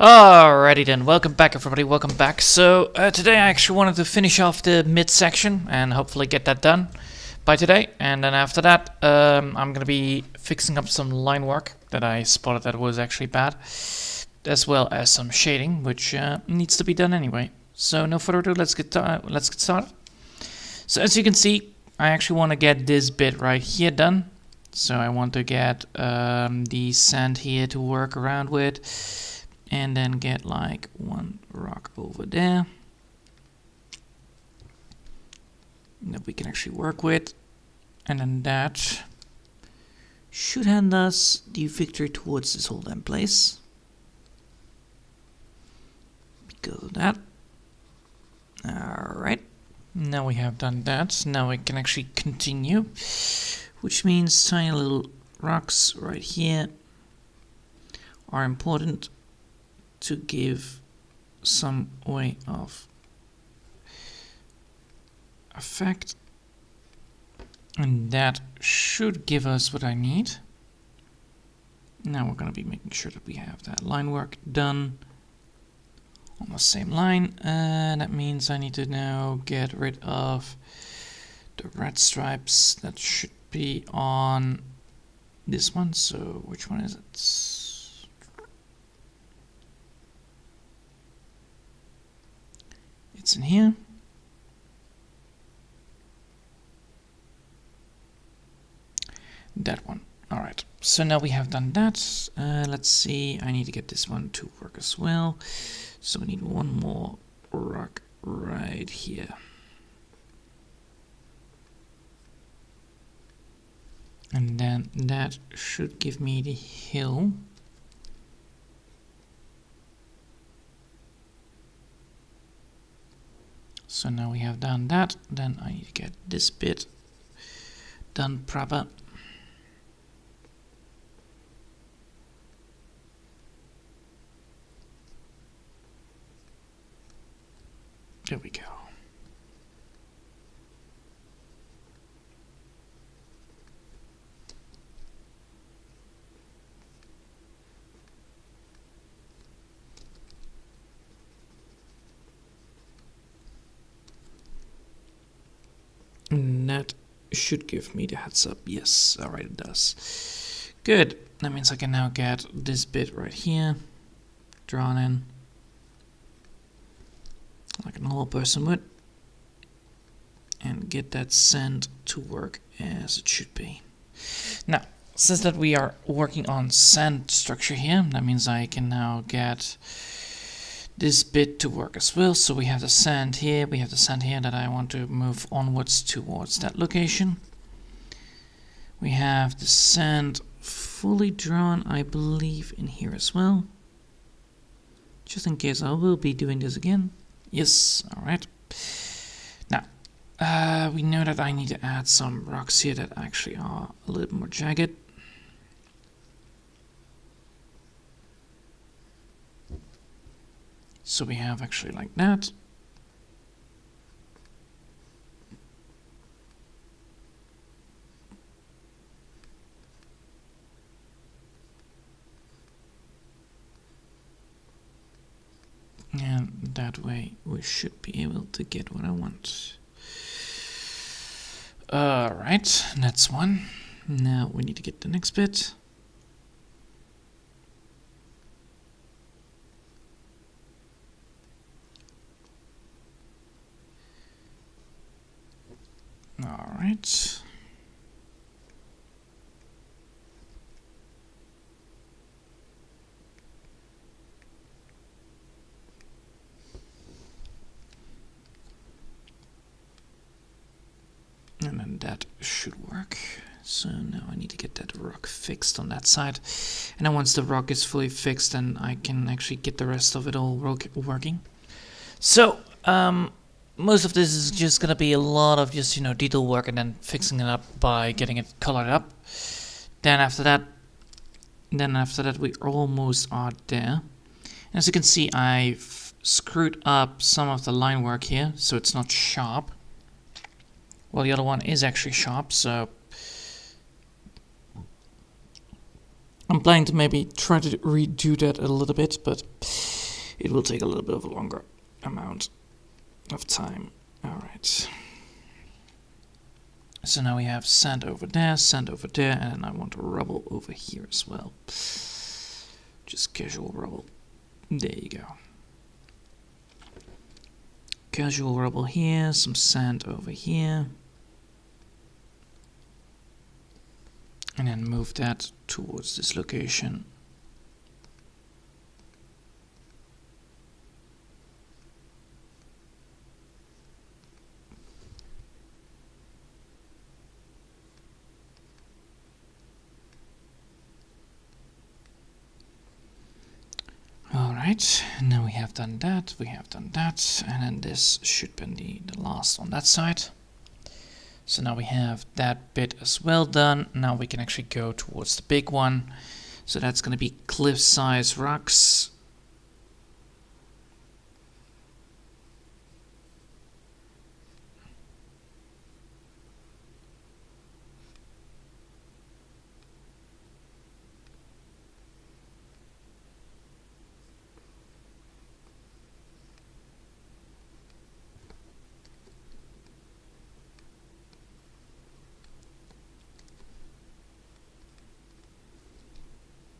Alrighty then, welcome back everybody, welcome back. So today I actually wanted to finish off the mid-section and hopefully get that done by today. And then after that I'm going to be fixing up some line work that I spotted that was actually bad, as well as some shading, which needs to be done anyway. So no further ado, let's get started. So as you can see, I actually want to get this bit right here done. So I want to get the sand here to work around with. And then get like one rock over there that we can actually work with. And then that should hand us the victory towards this whole damn place. Because of that. Alright. Now we have done that. Now we can actually continue. Which means tiny little rocks right here are important to give some way of effect, and that should give us what I need. Now we're going to be making sure that we have that line work done on the same line. That means I need to now get rid of the red stripes that should be on this one. So which one is it? It's in here. That one. Alright, so now we have done that. Let's see, I need to get this one to work as well. So we need one more rock right here. And then that should give me the hill. So now we have done that, then I need to get this bit done proper. There we go. And that should give me the heads up. Yes, alright, it does. Good. That means I can now get this bit right here drawn in like a normal person would, and get that sand to work as it should be. Now, since that we are working on sand structure here, that means I can now get this bit to work as well. So we have the sand here, we have the sand here that I want to move onwards towards that location. We have the sand fully drawn, I believe, in here as well. Just in case I will be doing this again. Yes, alright. Now, we know that I need to add some rocks here that actually are a little more jagged. So we have actually like that. And that way we should be able to get what I want. Alright, that's one. Now we need to get the next bit. Alright. And then that should work. So now I need to get that rock fixed on that side. And then once the rock is fully fixed, then I can actually get the rest of it all working. So, most of this is just gonna be a lot of just, detail work and then fixing it up by getting it colored up. Then after that we almost are there. And as you can see, I've screwed up some of the line work here, so it's not sharp. Well, the other one is actually sharp, so I'm planning to maybe try to redo that a little bit, but it will take a little bit of a longer amount of time. Alright. So now we have sand over there, and I want rubble over here as well. Just casual rubble. There you go. Casual rubble here, some sand over here. And then move that towards this location. Alright, now we have done that, and then this should be the last on that side. So now we have that bit as well done. Now we can actually go towards the big one. So that's going to be cliff-size rocks.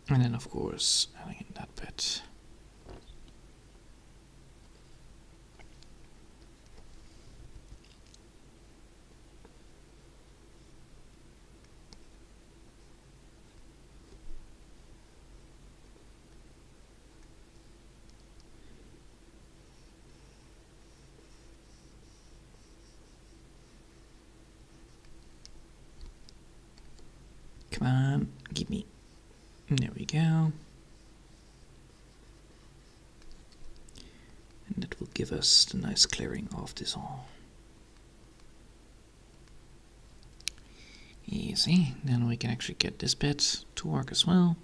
And then, of course, adding in that bit. Come on, give me. There we go. And that will give us the nice clearing of this all. Easy. Then we can actually get this bit to work as well.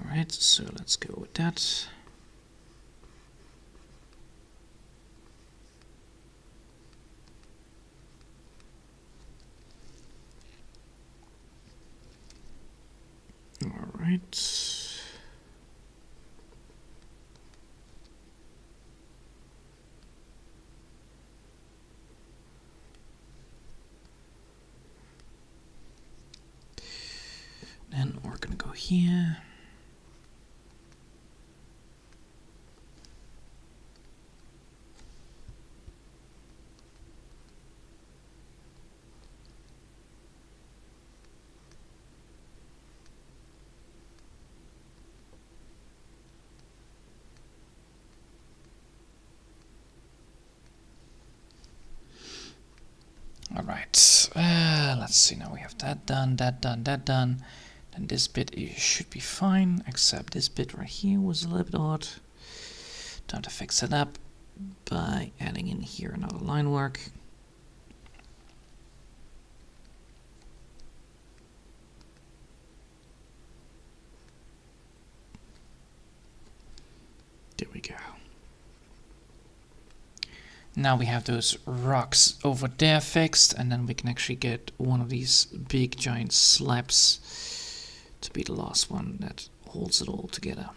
Alright, so let's go with that. Alright. Then we're gonna go here. Alright, let's see, now we have that done, that done. And this bit should be fine, except this bit right here was a little bit odd. Time to fix it up by adding in here another line work. There we go. Now we have those rocks over there fixed, and then we can actually get one of these big giant slabs to be the last one that holds it all together.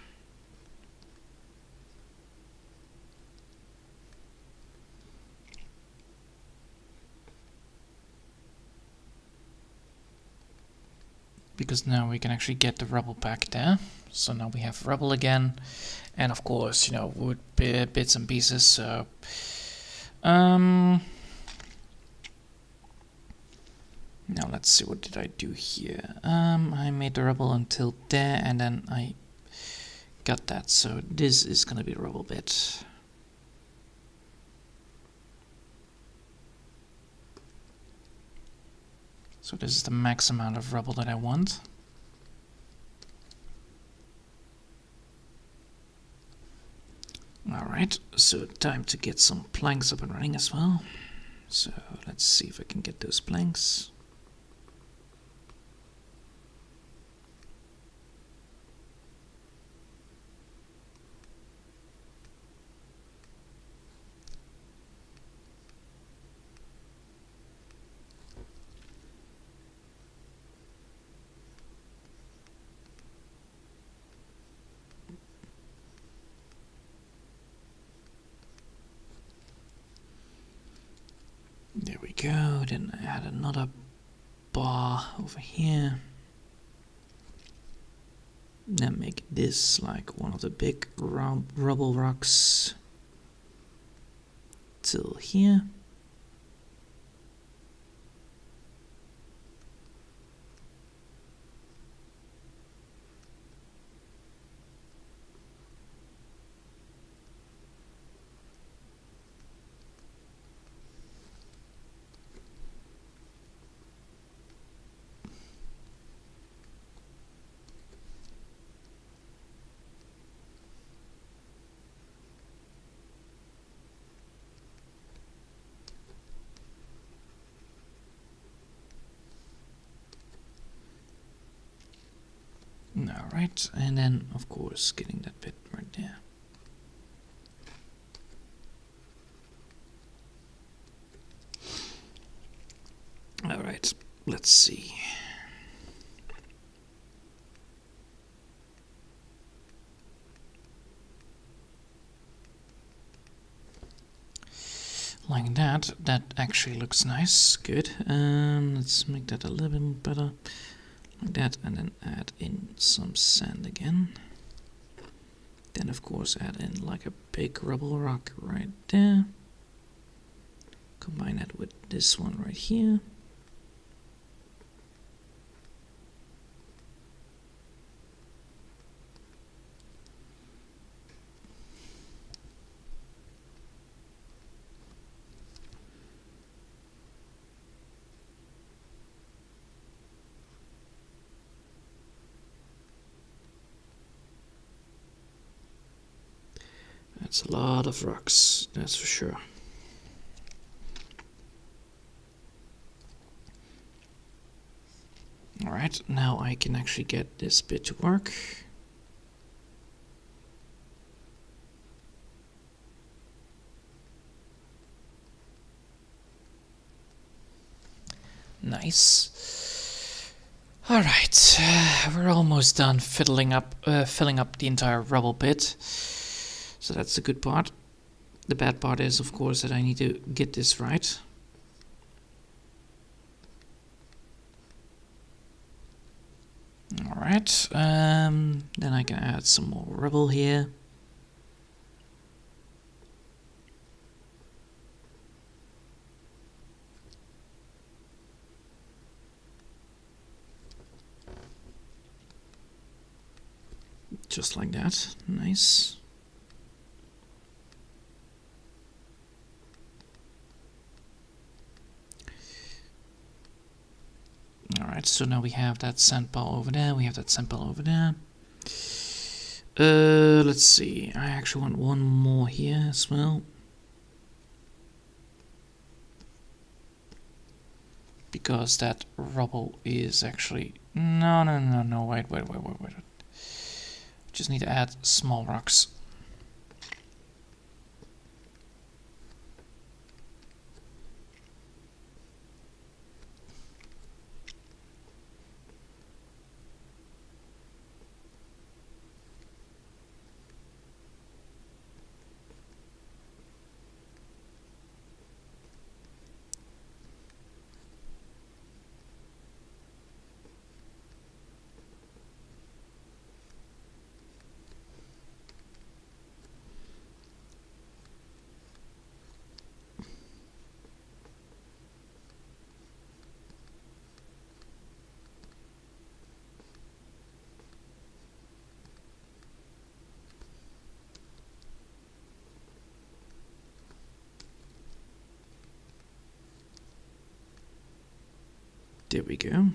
Because now we can actually get the rubble back there. So now we have rubble again, and of course, you know, wood bits and pieces. So now let's see, what did I do here? I made the rubble until there, and then I got that. So this is gonna be the rubble bit. So this is the max amount of rubble that I want. Alright, so time to get some planks up and running as well. So let's see if I can get those planks. we go. Then add another bar over here. Then make this like one of the big rubble rocks till here. Alright, and then of course getting that bit right there. Alright, let's see. Like that, that actually looks nice, good. Let's make that a little bit better. Like that, and then add in some sand again. Then of course add in like a big rubble rock right there. Combine that with this one right here. That's a lot of rocks, that's for sure. Alright, now I can actually get this bit to work. Nice. Alright, we're almost done filling up the entire rubble pit. So that's the good part. The bad part is, of course, that I need to get this right. Alright, then I can add some more rubble here. Just like that, nice. Alright, so now we have that sandpile over there, we have that sandpile over there. Let's see, I actually want one more here as well. Because that rubble is actually... No, wait. Just need to add small rocks. There we go.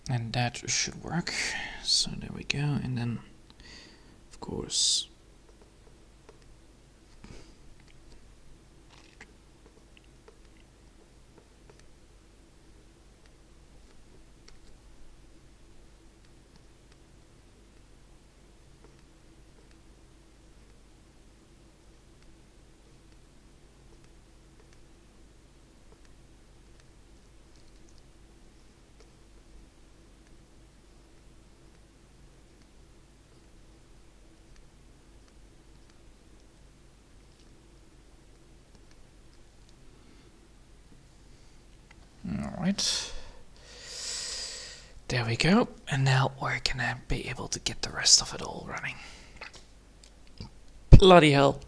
And that should work. So there we go. And then, of course, Alright. There we go. And now we're gonna be able to get the rest of it all running. Bloody hell.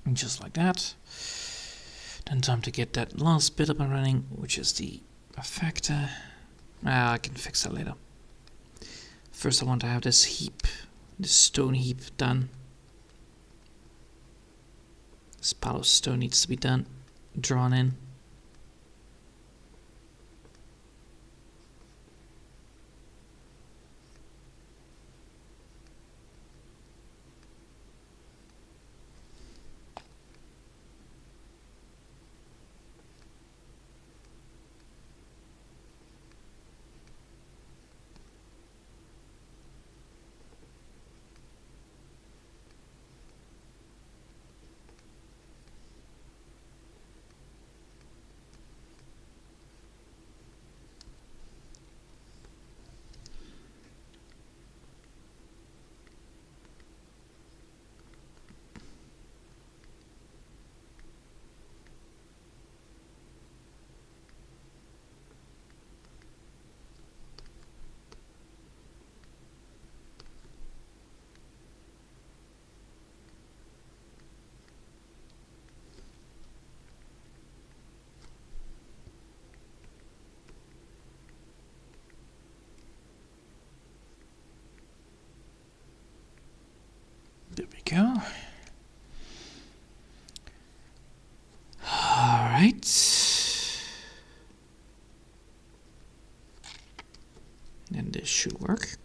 And just like that. Then time to get that last bit up and running, which is the effector. I can fix that later. First I want to have this heap, this stone heap done. This pile of stone needs to be done, drawn in. There we go. Alright. And this should work.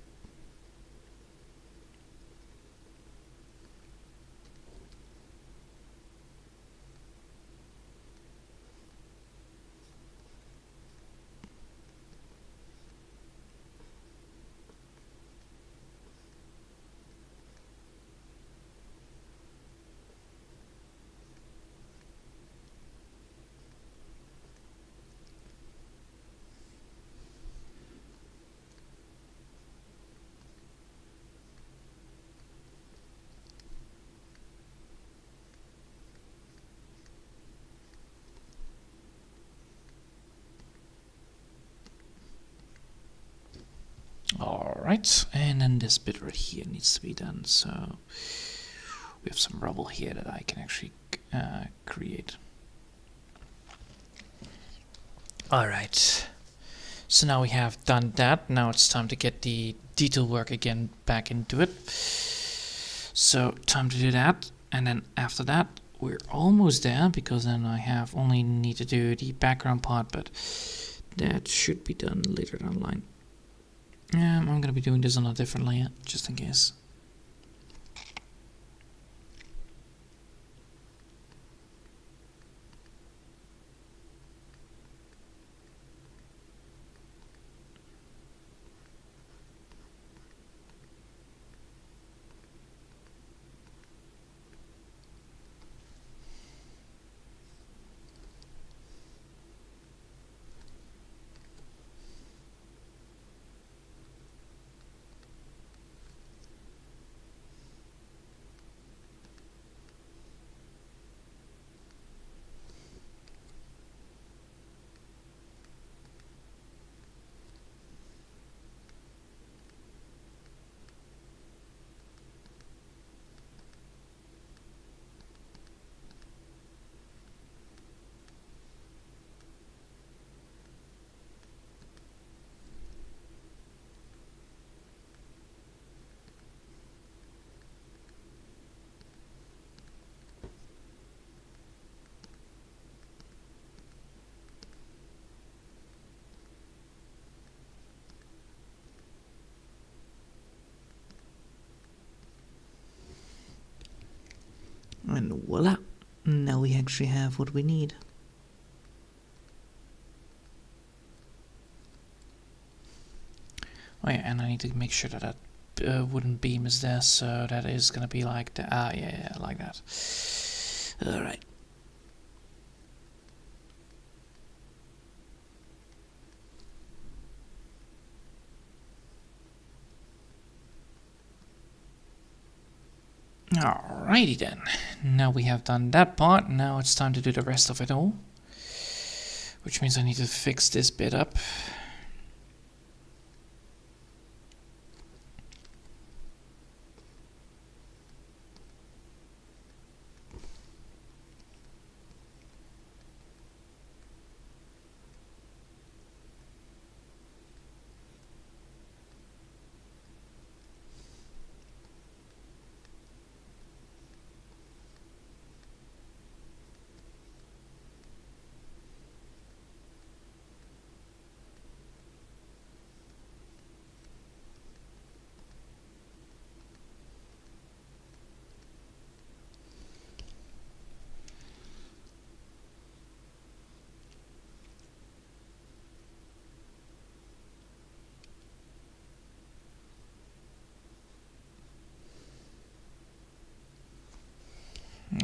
Alright, and then this bit right here needs to be done, so we have some rubble here that I can actually create. Alright, so now we have done that. Now it's time to get the detail work again back into it. So time to do that, and then after that we're almost there, because then I have only need to do the background part, but that should be done later down the line. I'm going to be doing this on a different layer, just in case. And voila, now we actually have what we need. Oh yeah, and I need to make sure that that wooden beam is there, so that is gonna be like the yeah, like that. All right. Alrighty then. Now we have done that part. Now it's time to do the rest of it all. Which means I need to fix this bit up.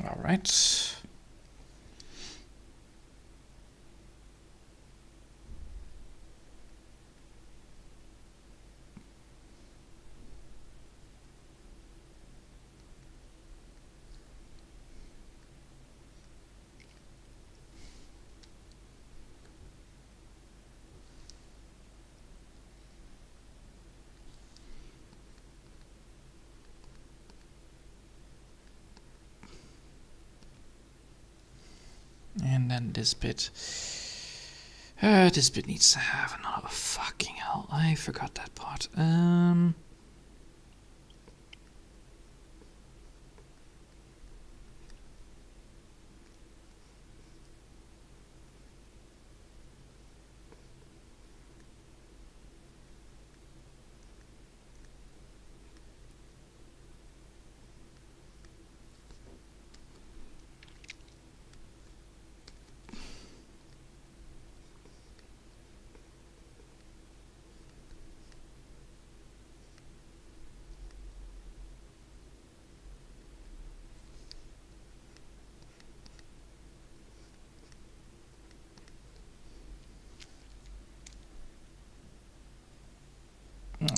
Alright. And then this bit. This bit needs to have another fucking hell. I forgot that part.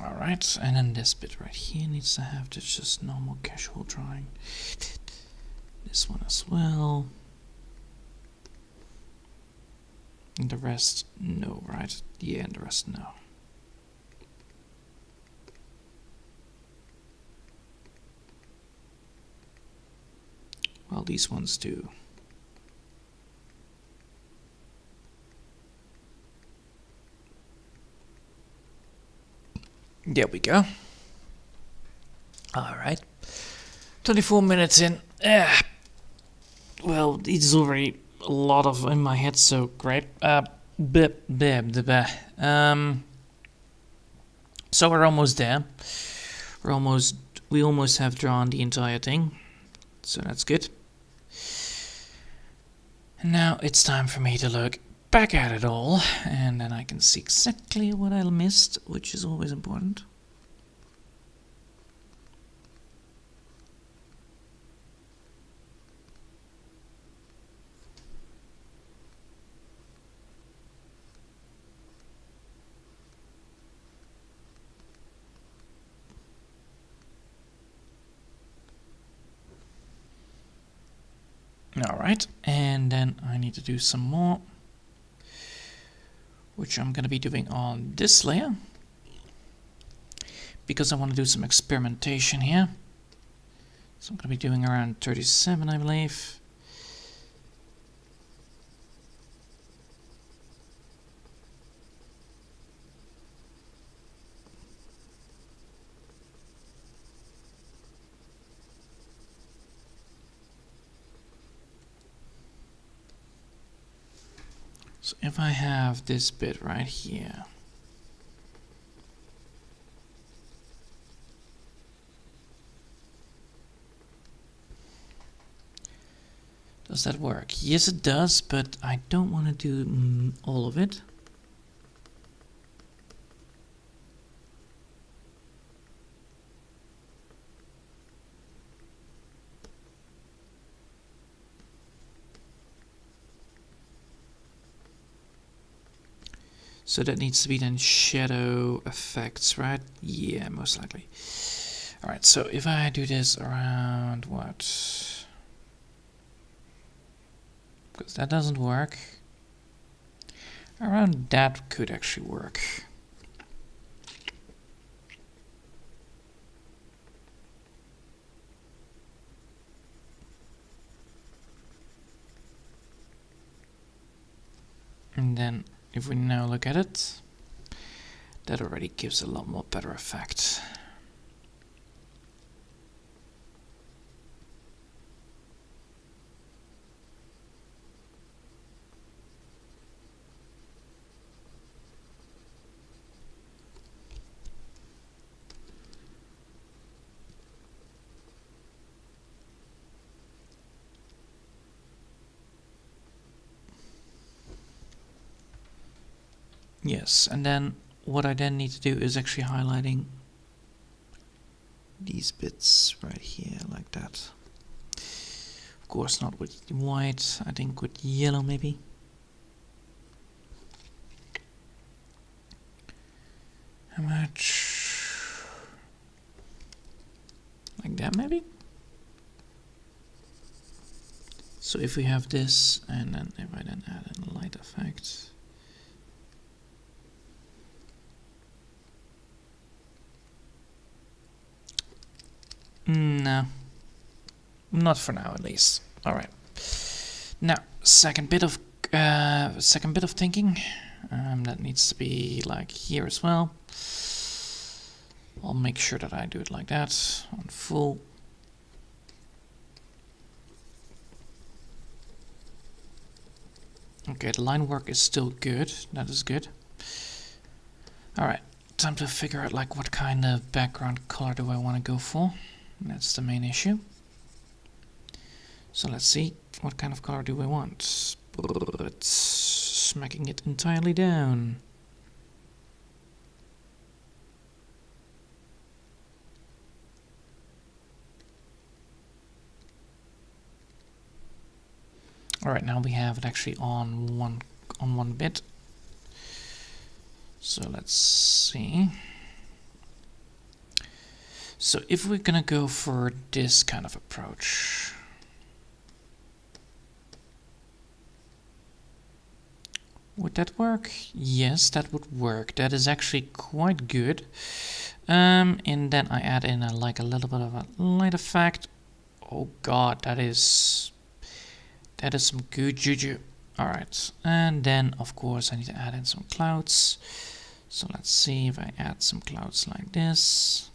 Alright, and then this bit right here needs to have just normal casual drawing. This one as well. And the rest, no, right? Yeah, and the rest, no. Well, these ones do. There we go. Alright. 24 minutes in. Well, it's already a lot of in my head, so great. So we're almost there. We almost have drawn the entire thing. So that's good. And now it's time for me to look back at it all, and then I can see exactly what I missed, which is always important. Alright, and then I need to do some more, which I'm going to be doing on this layer, because I want to do some experimentation here. So I'm going to be doing around 37, I believe. So if I have this bit right here, does that work? Yes, it does, but I don't want to do all of it. So that needs to be then shadow effects, right? Yeah, most likely. Alright, so if I do this around what? Because that doesn't work. Around that could actually work. And then if we now look at it, that already gives a lot more better effect. Yes, and then what I then need to do is actually highlighting these bits right here like that. Of course not with white, I think with yellow maybe. How much? Like that maybe? So if we have this, and then if I then add in a light effect. No, not for now at least. All right. Now, second bit of thinking. That needs to be like here as well. I'll make sure that I do it like that on full. Okay, the line work is still good. That is good. All right, time to figure out like what kind of background color do I want to go for. That's the main issue. So let's see, what kind of color do we want? It's smacking it entirely down. All right, now we have it actually on one bit. So let's see. So if we're gonna go for this kind of approach, would that work? Yes, that would work. That is actually quite good. And then I add in a little bit of a light effect. Oh god, that is some good juju. Alright, and then of course I need to add in some clouds. So let's see if I add some clouds like this.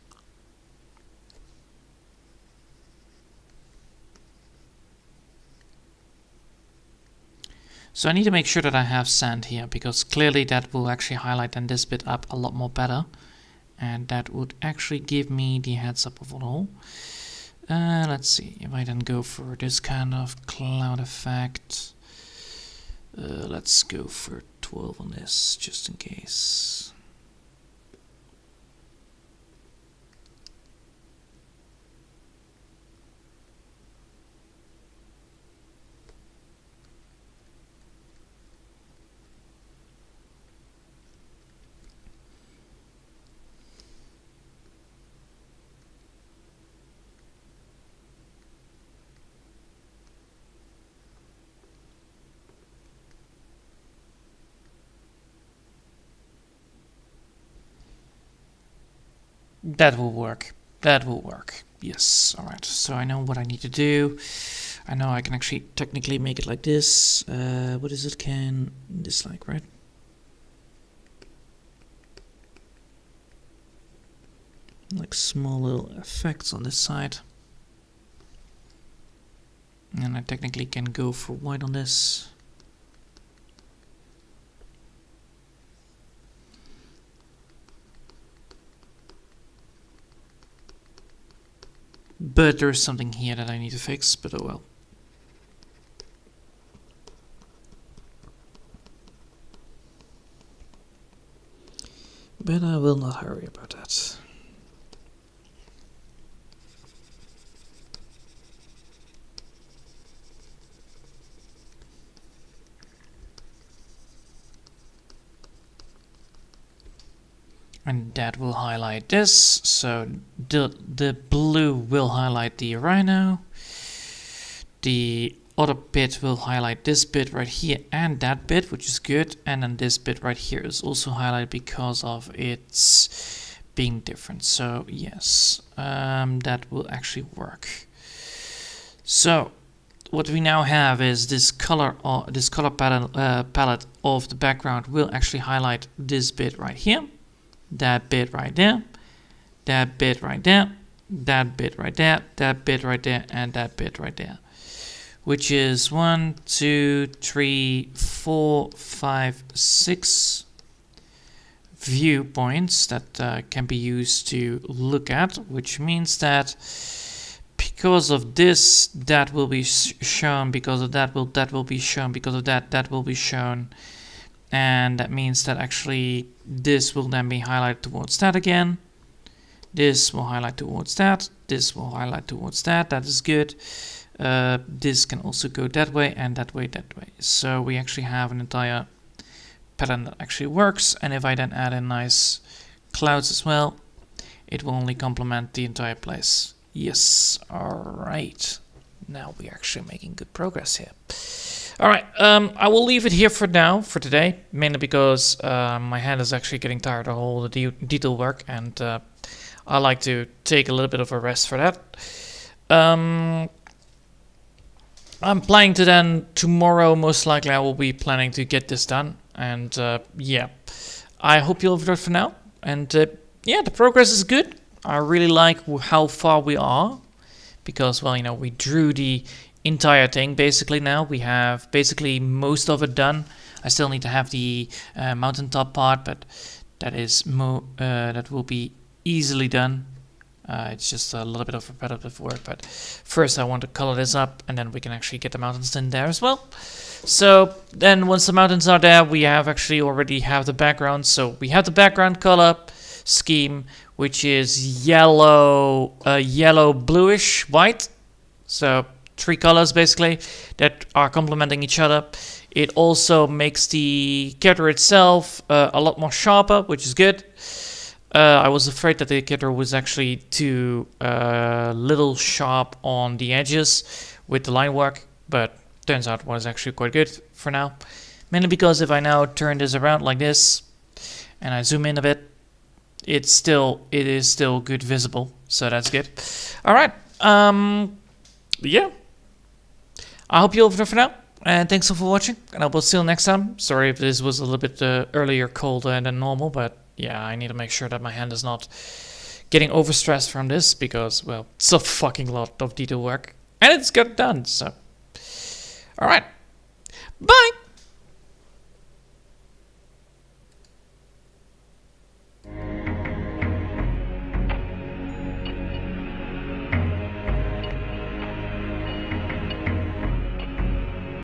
So I need to make sure that I have sand here, because clearly that will actually highlight then this bit up a lot more better. And that would actually give me the heads up of it all. Let's see, if I then go for this kind of cloud effect. Let's go for 12 on this, just in case. That will work. That will work. Yes. All right. So I know what I need to do. I know I can actually technically make it like this. What is it? Can dislike, right? Like small little effects on this side. And I technically can go for white on this. But there's something here that I need to fix, but oh well. But I will not hurry about that. And that will highlight this. So the blue will highlight the rhino. The other bit will highlight this bit right here and that bit, which is good. And then this bit right here is also highlighted because of its being different. So yes, that will actually work. So what we now have is this color palette of the background will actually highlight this bit right here, that bit right there, that bit right there, that bit right there, that bit right there, and that bit right there, which is 1, 2, 3, 4, 5, 6 viewpoints that can be used to look at, which means that because of this, that will be shown, because of that will be shown, because of that will be shown, and that means that actually this will then be highlighted towards that again. This will highlight towards that. This will highlight towards that. That is good. This can also go that way and that way, that way. So we actually have an entire pattern that actually works. And if I then add in nice clouds as well, it will only complement the entire place. Yes, alright. Now we're actually making good progress here. Alright, I will leave it here for now, for today, mainly because my hand is actually getting tired of all the detail work, and I like to take a little bit of a rest for that. I'm planning to then, tomorrow most likely I will be planning to get this done, and yeah, I hope you'll enjoy it for now, and yeah, the progress is good. I really like how far we are, because, well, you know, we drew the entire thing basically now. We have basically most of it done. I still need to have the mountaintop part, but that is that will be easily done. It's just a little bit of repetitive work, but first I want to color this up, and then we can actually get the mountains in there as well. So then once the mountains are there, we have actually already have the background. So we have the background color scheme, which is yellow, yellow, bluish, white. So 3 colors basically that are complementing each other. It also makes the character itself a lot more sharper, which is good. I was afraid that the character was actually too little sharp on the edges with the line work, but turns out it was actually quite good for now. Mainly because if I now turn this around like this and I zoom in a bit, it is still good visible, so that's good. All right, yeah. I hope you'll enjoy for now, and thanks for watching, and I will see you next time. Sorry if this was a little bit earlier colder than normal, but yeah, I need to make sure that my hand is not getting overstressed from this, because, well, it's a fucking lot of detail work, and it's got done, so. Alright, bye!